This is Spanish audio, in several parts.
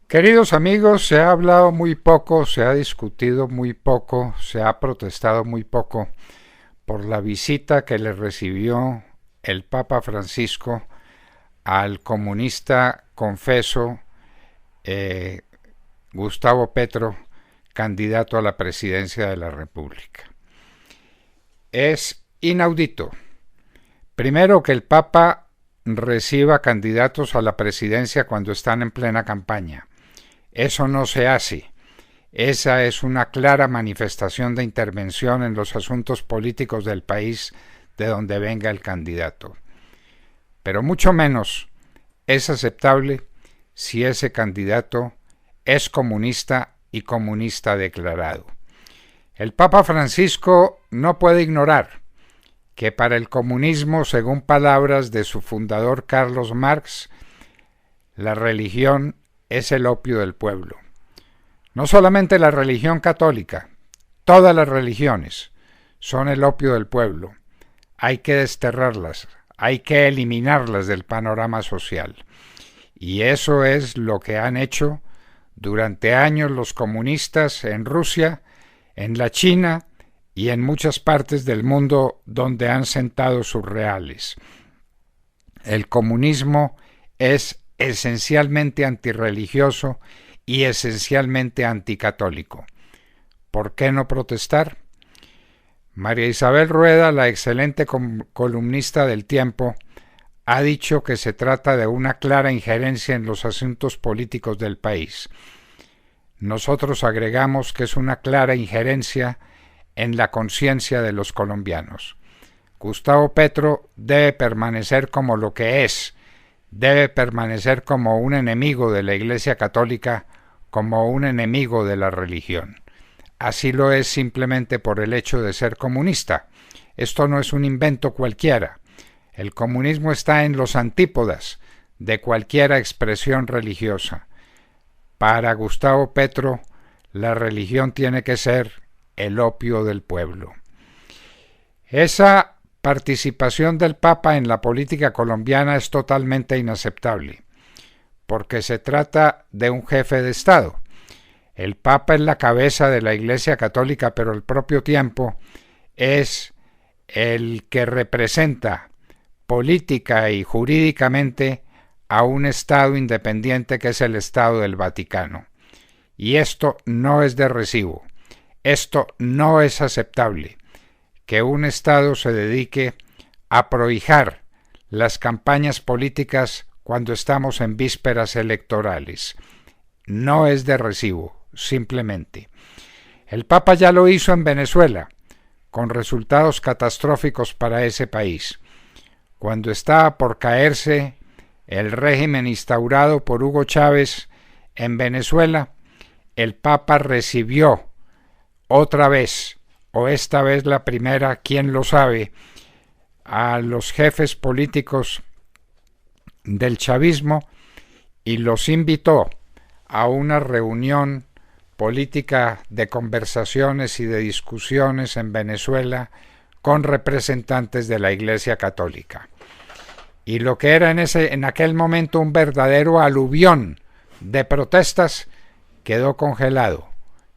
Queridos amigos, se ha hablado muy poco, se ha discutido muy poco, se ha protestado muy poco por la visita que le recibió el Papa Francisco al comunista confeso eh, Gustavo Petro, candidato a la presidencia de la República. Es inaudito, primero, que el Papa reciba candidatos a la presidencia cuando están en plena campaña. Eso no se hace. Esa es una clara manifestación de intervención en los asuntos políticos del país de donde venga el candidato. Pero mucho menos es aceptable si ese candidato es comunista y comunista declarado. El Papa Francisco no puede ignorar que para el comunismo, según palabras de su fundador Carlos Marx, la religión es el opio del pueblo. No solamente la religión católica, todas las religiones son el opio del pueblo. Hay que desterrarlas, hay que eliminarlas del panorama social. Y eso es lo que han hecho durante años los comunistas en Rusia, en la China y en muchas partes del mundo donde han sentado sus reales. El comunismo es esencialmente antirreligioso y esencialmente anticatólico. ¿Por qué no protestar? María Isabel Rueda, la excelente columnista del Tiempo, ha dicho que se trata de una clara injerencia en los asuntos políticos del país. Nosotros agregamos que es una clara injerencia en la conciencia de los colombianos. Gustavo Petro debe permanecer como lo que es, debe permanecer como un enemigo de la Iglesia Católica, como un enemigo de la religión. Así lo es simplemente por el hecho de ser comunista. Esto no es un invento cualquiera. El comunismo está en los antípodas de cualquier expresión religiosa. Para Gustavo Petro, la religión tiene que ser el opio del pueblo. Esa participación del Papa en la política colombiana es totalmente inaceptable, porque se trata de un jefe de Estado. El Papa es la cabeza de la Iglesia Católica, pero al propio tiempo es el que representa política y jurídicamente a un Estado independiente que es el Estado del Vaticano. Y esto no es de recibo. Esto no es aceptable, que un Estado se dedique a prohijar las campañas políticas cuando estamos en vísperas electorales. No es de recibo, simplemente. El Papa ya lo hizo en Venezuela, con resultados catastróficos para ese país. Cuando estaba por caerse el régimen instaurado por Hugo Chávez en Venezuela, el Papa recibió otra vez, o esta vez la primera, quién lo sabe, a los jefes políticos del chavismo y los invitó a una reunión política de conversaciones y de discusiones en Venezuela con representantes de la Iglesia Católica. Y lo que era en aquel momento un verdadero aluvión de protestas quedó congelado,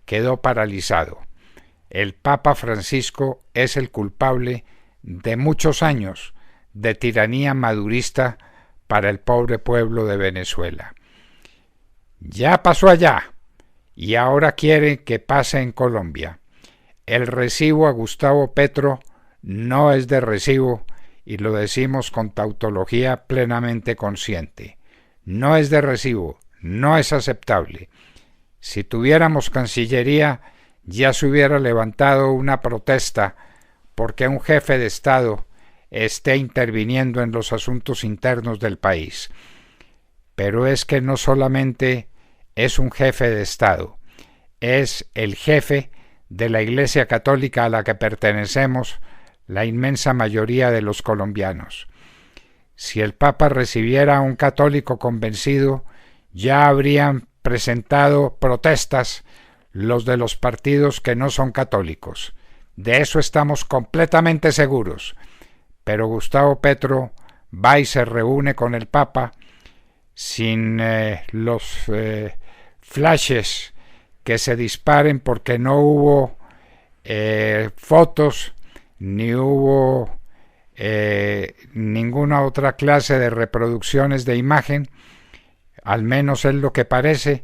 quedó paralizado. El Papa Francisco es el culpable de muchos años de tiranía madurista para el pobre pueblo de Venezuela. Ya pasó allá y ahora quiere que pase en Colombia. El recibo a Gustavo Petro no es de recibo y lo decimos con tautología plenamente consciente. No es de recibo, no es aceptable. Si tuviéramos Cancillería, ya se hubiera levantado una protesta porque un jefe de Estado esté interviniendo en los asuntos internos del país. Pero es que no solamente es un jefe de Estado, es el jefe de la Iglesia Católica a la que pertenecemos la inmensa mayoría de los colombianos. Si el Papa recibiera a un católico convencido, ya habrían presentado protestas los de los partidos que no son católicos. De eso estamos completamente seguros. Pero Gustavo Petro va y se reúne con el Papa sin los flashes que se disparen porque no hubo fotos ni hubo ninguna otra clase de reproducciones de imagen, al menos es lo que parece,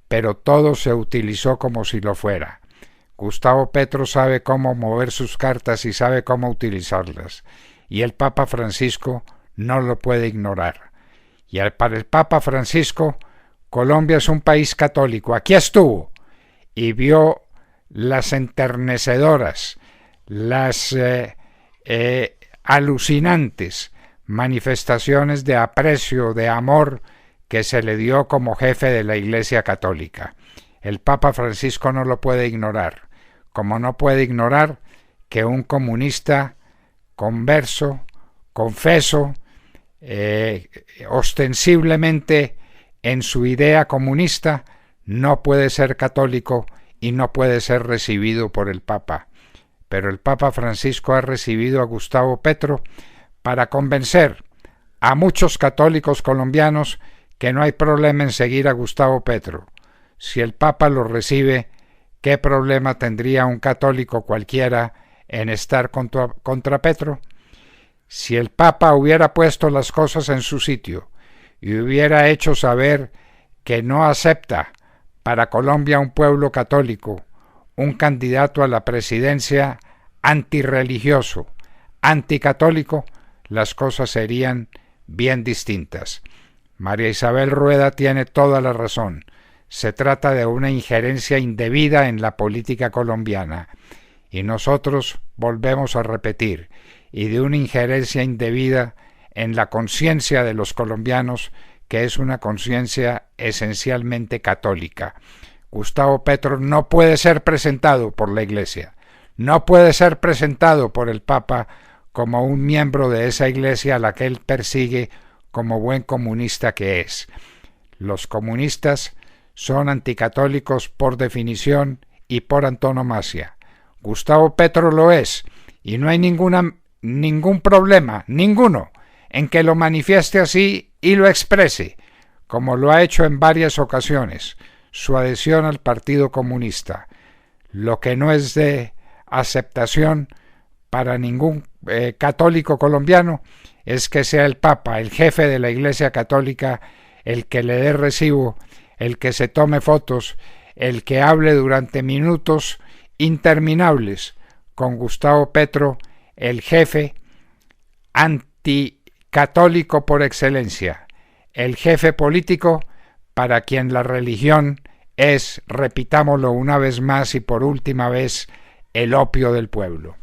pero todo se utilizó como si lo fuera. Gustavo Petro sabe cómo mover sus cartas y sabe cómo utilizarlas, y el Papa Francisco no lo puede ignorar. Y para el Papa Francisco, Colombia es un país católico. Aquí estuvo y vio las enternecedoras, las alucinantes manifestaciones de aprecio, de amor que se le dio como jefe de la Iglesia Católica. El Papa Francisco no lo puede ignorar, como no puede ignorar que un comunista converso, confeso, ostensiblemente en su idea comunista, no puede ser católico y no puede ser recibido por el Papa. Pero el Papa Francisco ha recibido a Gustavo Petro para convencer a muchos católicos colombianos que no hay problema en seguir a Gustavo Petro. Si el Papa lo recibe, ¿qué problema tendría un católico cualquiera en estar contra Petro? Si el Papa hubiera puesto las cosas en su sitio y hubiera hecho saber que no acepta para Colombia un pueblo católico, un candidato a la presidencia antirreligioso, anticatólico, las cosas serían bien distintas. María Isabel Rueda tiene toda la razón. Se trata de una injerencia indebida en la política colombiana. Y nosotros volvemos a repetir, y de una injerencia indebida en la conciencia de los colombianos, que es una conciencia esencialmente católica. Gustavo Petro no puede ser presentado por la Iglesia, no puede ser presentado por el Papa como un miembro de esa Iglesia a la que él persigue como buen comunista que es. Los comunistas son anticatólicos por definición y por antonomasia. Gustavo Petro lo es, y no hay ningún problema, ninguno, en que lo manifieste así y lo exprese, como lo ha hecho en varias ocasiones, su adhesión al Partido Comunista. Lo que no es de aceptación para ningún católico colombiano es que sea el Papa, el jefe de la Iglesia Católica, el que le dé recibo, el que se tome fotos, el que hable durante minutos interminables con Gustavo Petro, el jefe anticatólico por excelencia, el jefe político para quien la religión es, repitámoslo una vez más y por última vez, el opio del pueblo.